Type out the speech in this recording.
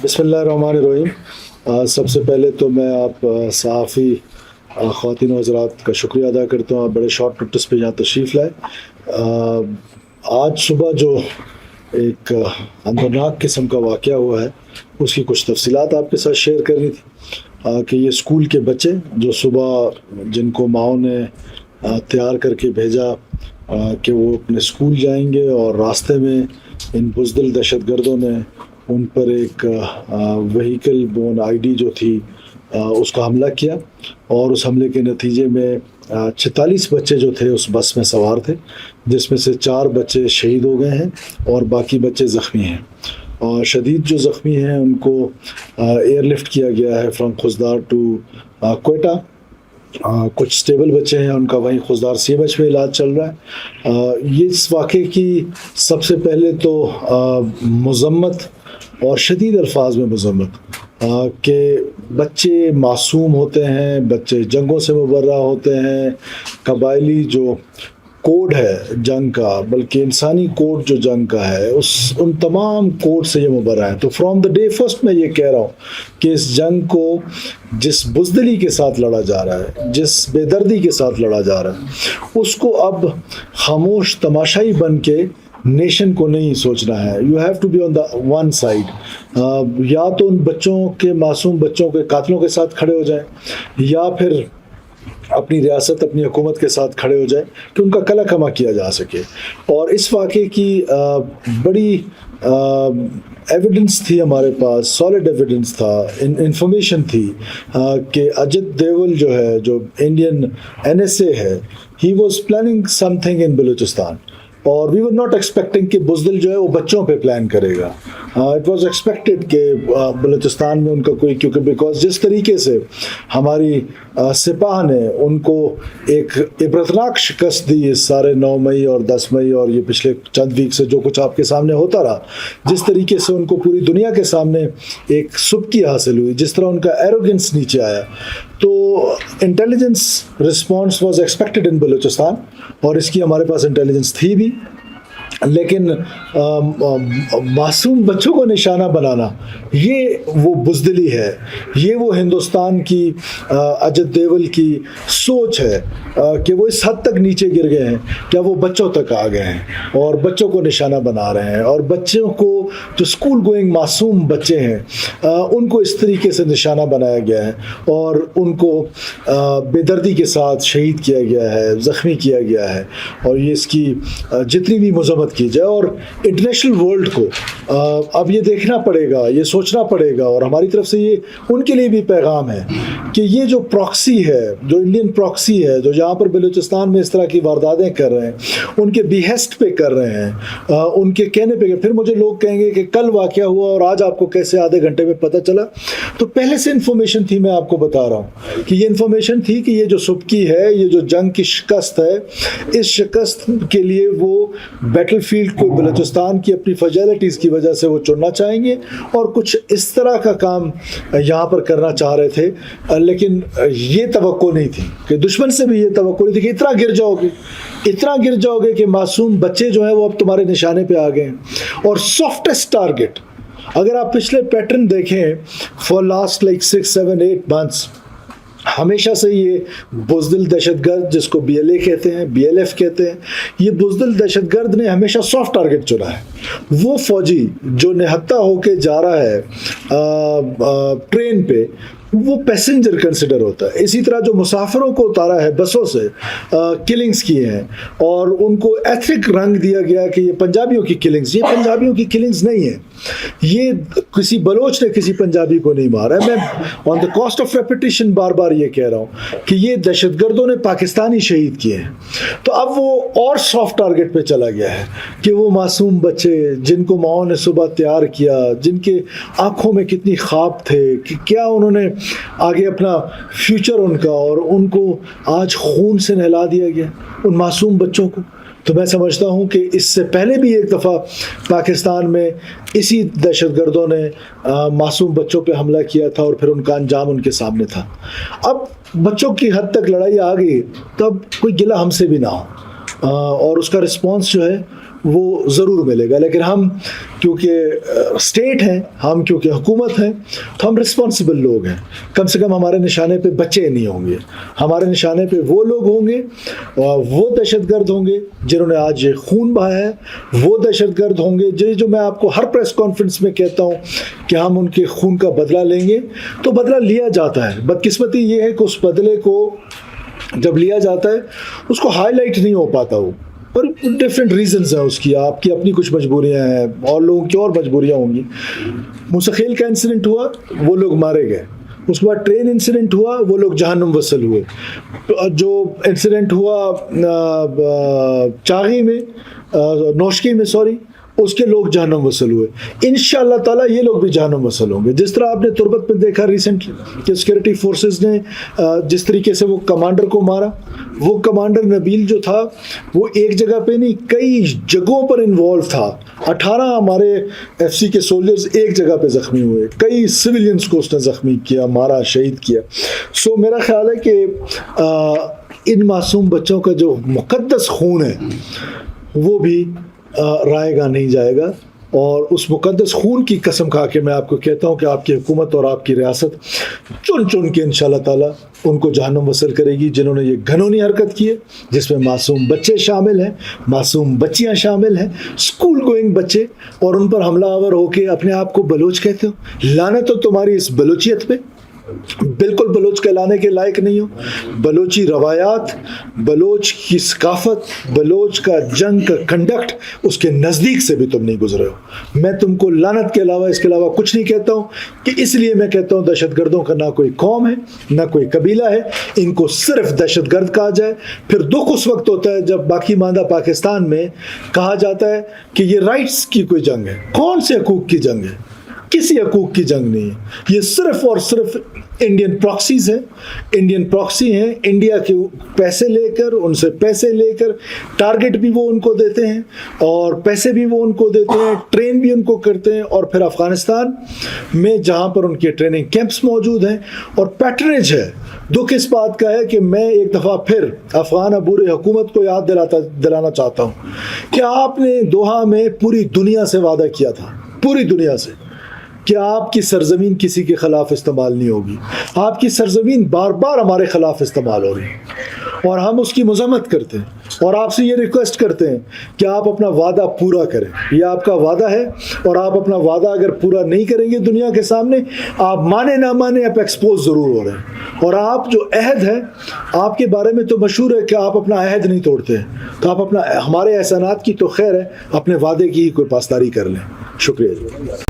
बिस्मिल्लाहिर्रहमानिर्रहीम। सबसे पहले तो मैं आप सहाफ़ी ख़वातीन व हज़रात का शुक्रिया अदा करता हूँ, आप बड़े शॉर्ट नोटिस पे यहाँ तशरीफ़ लाए। आज सुबह जो एक अंदरनाक किस्म का वाक़या हुआ है उसकी कुछ तफसीलात आपके साथ शेयर करनी थी कि ये स्कूल के बच्चे जो सुबह जिनको माओ ने तैयार करके भेजा कि वो अपने स्कूल जाएंगे और रास्ते में इन बुज़दिल दहशतगर्दों ने उन पर एक व्हीकल बोन आईडी जो थी उसका हमला किया और उस हमले के नतीजे में 46 बच्चे जो थे उस बस में सवार थे, जिसमें से 4 बच्चे शहीद हो गए हैं और बाकी बच्चे ज़ख्मी हैं। और शदीद जो ज़ख्मी हैं उनको एयरलिफ्ट किया गया है फ्रॉम खुजदार टू क्वेटा। कुछ स्टेबल बच्चे हैं, उनका वहीं खुजदार CMH में इलाज चल रहा है। ये इस वाक़े की सबसे पहले तो मज़म्मत और शदीद अल्फाज में मज़म्मत कि बच्चे मासूम होते हैं, बच्चे जंगों से मुबर्रा होते हैं। कबायली जो कोड है जंग का, बल्कि इंसानी कोड जो जंग का है, उन तमाम कोड से ये मुबर्रा है। तो फ्रॉम द डे फर्स्ट मैं ये कह रहा हूँ कि इस जंग को जिस बुज़दिली के साथ लड़ा जा रहा है, जिस बेदर्दी के साथ लड़ा जा रहा है, उसको अब खामोश तमाशाई बन के नेशन को नहीं सोचना है। You have to be on the one side. या तो उन बच्चों के, मासूम बच्चों के कातलों के साथ खड़े हो जाएं, या फिर अपनी रियासत, अपनी हुकूमत के साथ खड़े हो जाए कि उनका कला कमा किया जा सके। और इस वाक़े की बड़ी एविडेंस थी हमारे पास, सॉलिड एविडेंस था, इंफॉर्मेशन थी कि अजित देवल जो है, जो इंडियन NSA है, he was planning something in Balochistan. और वी वर नॉट एक्सपेक्टिंग कि बुज़दिल जो है वो बच्चों पे प्लान करेगा। इट वाज एक्सपेक्टेड कि बलूचिस्तान में उनका कोई, क्योंकि बिकॉज जिस तरीके से हमारी सिपाह ने उनको एक इबरतनाक शिकस्त दी इस सारे 9 मई और 10 मई और ये पिछले चंद वीक से जो कुछ आपके सामने होता रहा, जिस तरीके से उनको पूरी दुनिया के सामने एक सुबकी हासिल हुई, जिस तरह उनका एरोगेंस नीचे आया, तो intelligence response was expected in Balochistan और इसकी हमारे पास इंटेलिजेंस थी भी। लेकिन मासूम बच्चों को निशाना बनाना, ये वो बुज़दिली है, ये वो हिंदुस्तान की अजित देवल की सोच है कि वो इस हद तक नीचे गिर गए हैं, क्या वो बच्चों तक आ गए हैं और बच्चों को निशाना बना रहे हैं। और बच्चों को, जो स्कूल गोइंग मासूम बच्चे हैं, उनको इस तरीके से निशाना बनाया गया है और उनको बेदर्दी के साथ शहीद किया गया है, ज़ख्मी किया गया है। और ये इसकी जितनी भी मज़म्मत की जाए, और इंटरनेशनल वर्ल्ड को अब ये देखना पड़ेगा, ये सोचना पड़ेगा, और हमारी तरफ से ये उनके लिए भी पैगाम है कि ये जो प्रॉक्सी है, जो इंडियन प्रॉक्सी है, जो यहाँ पर बलूचिस्तान में इस तरह की वारदातें कर रहे हैं, उनके बिहेस्ट पे कर रहे हैं, उनके कहने पे। फिर मुझे लोग कहेंगे कि कल वाक़या हुआ और आज आपको कैसे आधे घंटे में पता चला। तो पहले से इन्फॉर्मेशन थी, मैं आपको बता रहा हूँ कि ये इन्फॉर्मेशन थी कि ये जो सुबकी है, ये जो जंग की शिकस्त है, इस शिकस्त के लिए वो बैटलफील्ड को बलूचिस्तान की अपनी फजैलिटीज़ की वजह से वो चुनना चाहेंगे और कुछ इस तरह का काम यहाँ पर करना चाह रहे थे। लेकिन ये तवक्को नहीं थी कि दुश्मन से भी ये तवक्को नहीं थी कि इतना गिर जाओगे कि मासूम बच्चे जो हैं वो अब तुम्हारे निशाने पे आ गए हैं। और सॉफ्टेस्ट टारगेट, अगर आप पिछले पैटर्न देखें फॉर लास्ट लाइक 6, 7, 8 मंथ्स, हमेशा से ये बुज़दिल दहशतगर्द, जिसको BLA कहते हैं, BLF कहते हैं, ये बुज़दिल दहशतगर्द ने हमेशा सॉफ्ट टारगेट चुना है। वो फौजी जो निहत्था होके जा रहा है ट्रेन पे, वो पैसेंजर कंसिडर होता है। इसी तरह जो मुसाफिरों को उतारा है बसों से, किलिंग्स किए हैं और उनको एथनिक रंग दिया गया कि ये पंजाबियों की किलिंग्स। ये पंजाबियों की किलिंग्स नहीं है, ये किसी बलोच ने किसी पंजाबी को नहीं मारा है। मैं on the cost of repetition बार बार ये कह रहा हूँ कि ये दहशतगर्दों ने पाकिस्तानी शहीद किए हैं। तो अब वो और सॉफ्ट टारगेट पे चला गया है कि वो मासूम बच्चे जिनको माओ ने सुबह तैयार किया, जिनके आँखों में कितनी ख्वाब थे कि क्या उन्होंने आगे अपना फ्यूचर उनका, और उनको आज खून से नहला दिया गया उन मासूम बच्चों को। तो मैं समझता हूँ कि इससे पहले भी एक दफ़ा पाकिस्तान में इसी दहशतगर्दों ने मासूम बच्चों पे हमला किया था और फिर उनका अंजाम उनके सामने था। अब बच्चों की हद तक लड़ाई आ गई, तब कोई गिला हमसे भी ना हो। और उसका रिस्पॉन्स जो है وہ ضرور ملے گا. لیکن ہم کیونکہ اسٹیٹ ہیں, ہم کیونکہ حکومت ہیں, تو ہم رسپانسبل لوگ ہیں. کم سے کم ہمارے نشانے پہ بچے نہیں ہوں گے, ہمارے نشانے پہ وہ لوگ ہوں گے, وہ دہشت گرد ہوں گے جنہوں نے آج یہ خون بہایا ہے, وہ دہشت گرد ہوں گے جو میں آپ کو ہر پریس کانفرنس میں کہتا ہوں کہ ہم ان کے خون کا بدلہ لیں گے. تو بدلہ لیا جاتا ہے. بدقسمتی یہ ہے کہ اس بدلے کو جب لیا جاتا ہے اس کو ہائی لائٹ نہیں ہو پاتا, وہ اور ڈفرینٹ ریزنز ہیں اس کی. آپ کی اپنی کچھ مجبوریاں ہیں, اور لوگوں کی اور مجبوریاں ہوں گی. موسیخیل کا انسیڈنٹ ہوا, وہ لوگ مارے گئے. اس کے بعد ٹرین انسیڈنٹ ہوا, وہ لوگ جہنم وصل ہوئے. جو انسیڈنٹ ہوا چاغی میں, نوشکی میں سوری, اس کے لوگ جہنم وصل ہوئے. انشاءاللہ تعالیٰ یہ لوگ بھی جہنم وصل ہوں گے. جس طرح آپ نے تربت میں دیکھا ریسنٹلی کہ سیکورٹی فورسز نے جس طریقے سے وہ کمانڈر کو مارا, وہ کمانڈر نبیل جو تھا وہ ایک جگہ پہ نہیں کئی جگہوں پر انوالو تھا. 18 ہمارے ایف سی کے سولجرز ایک جگہ پہ زخمی ہوئے, کئی سویلینز کو اس نے زخمی کیا, مارا, شہید کیا. سو میرا خیال ہے کہ ان معصوم بچوں کا جو مقدس خون ہے وہ بھی رائے گا نہیں جائے گا. اور اس مقدس خون کی قسم کھا کے میں آپ کو کہتا ہوں کہ آپ کی حکومت اور آپ کی ریاست چن چن کے انشاءاللہ تعالیٰ ان کو جہنم وصل کرے گی جنہوں نے یہ گھنونی حرکت کی ہے, جس میں معصوم بچے شامل ہیں, معصوم بچیاں شامل ہیں, اسکول گوئنگ بچے, اور ان پر حملہ آور ہو کے اپنے آپ کو بلوچ کہتے ہو. لعنت ہو تمہاری اس بلوچیت پہ, بالکل بلوچ کہلانے کے لائق نہیں ہو. بلوچی روایات, بلوچ کی ثقافت, بلوچ کا جنگ کا کنڈکٹ, اس کے نزدیک سے بھی تم نہیں گزرے ہو. میں تم کو لعنت کے علاوہ اس کے علاوہ کچھ نہیں کہتا ہوں. کہ اس لیے میں کہتا ہوں دہشت گردوں کا نہ کوئی قوم ہے نہ کوئی قبیلہ ہے, ان کو صرف دہشت گرد کہا جائے. پھر دکھ اس وقت ہوتا ہے جب باقی ماندہ پاکستان میں کہا جاتا ہے کہ یہ رائٹس کی کوئی جنگ ہے. کون سے حقوق کی جنگ ہے؟ کسی حقوق کی جنگ نہیں ہے. یہ صرف اور صرف انڈین پراکسیز ہیں, انڈین پراکسی ہیں. انڈیا کے پیسے لے کر, ان سے پیسے لے کر, ٹارگٹ بھی وہ ان کو دیتے ہیں اور پیسے بھی وہ ان کو دیتے ہیں, ٹرین بھی ان کو کرتے ہیں, اور پھر افغانستان میں جہاں پر ان کے ٹریننگ کیمپس موجود ہیں اور پیٹرنیج ہے. دکھ اس بات کا ہے کہ میں ایک دفعہ پھر افغان عبور حکومت کو یاد دلانا چاہتا ہوں کہ آپ نے دوحہ میں پوری دنیا سے وعدہ کیا تھا, پوری دنیا سے, کہ آپ کی سرزمین کسی کے خلاف استعمال نہیں ہوگی. آپ کی سرزمین بار بار ہمارے خلاف استعمال ہو رہی ہے اور ہم اس کی مذمت کرتے ہیں اور آپ سے یہ ریکویسٹ کرتے ہیں کہ آپ اپنا وعدہ پورا کریں. یہ آپ کا وعدہ ہے اور آپ اپنا وعدہ اگر پورا نہیں کریں گے دنیا کے سامنے, آپ مانے نہ مانے آپ ایکسپوز ضرور ہو رہے ہیں. اور آپ جو عہد ہے, آپ کے بارے میں تو مشہور ہے کہ آپ اپنا عہد نہیں توڑتے ہیں, تو آپ اپنا, ہمارے احسانات کی تو خیر ہے, اپنے وعدے کی ہی کوئی پاسداری کر لیں. شکریہ.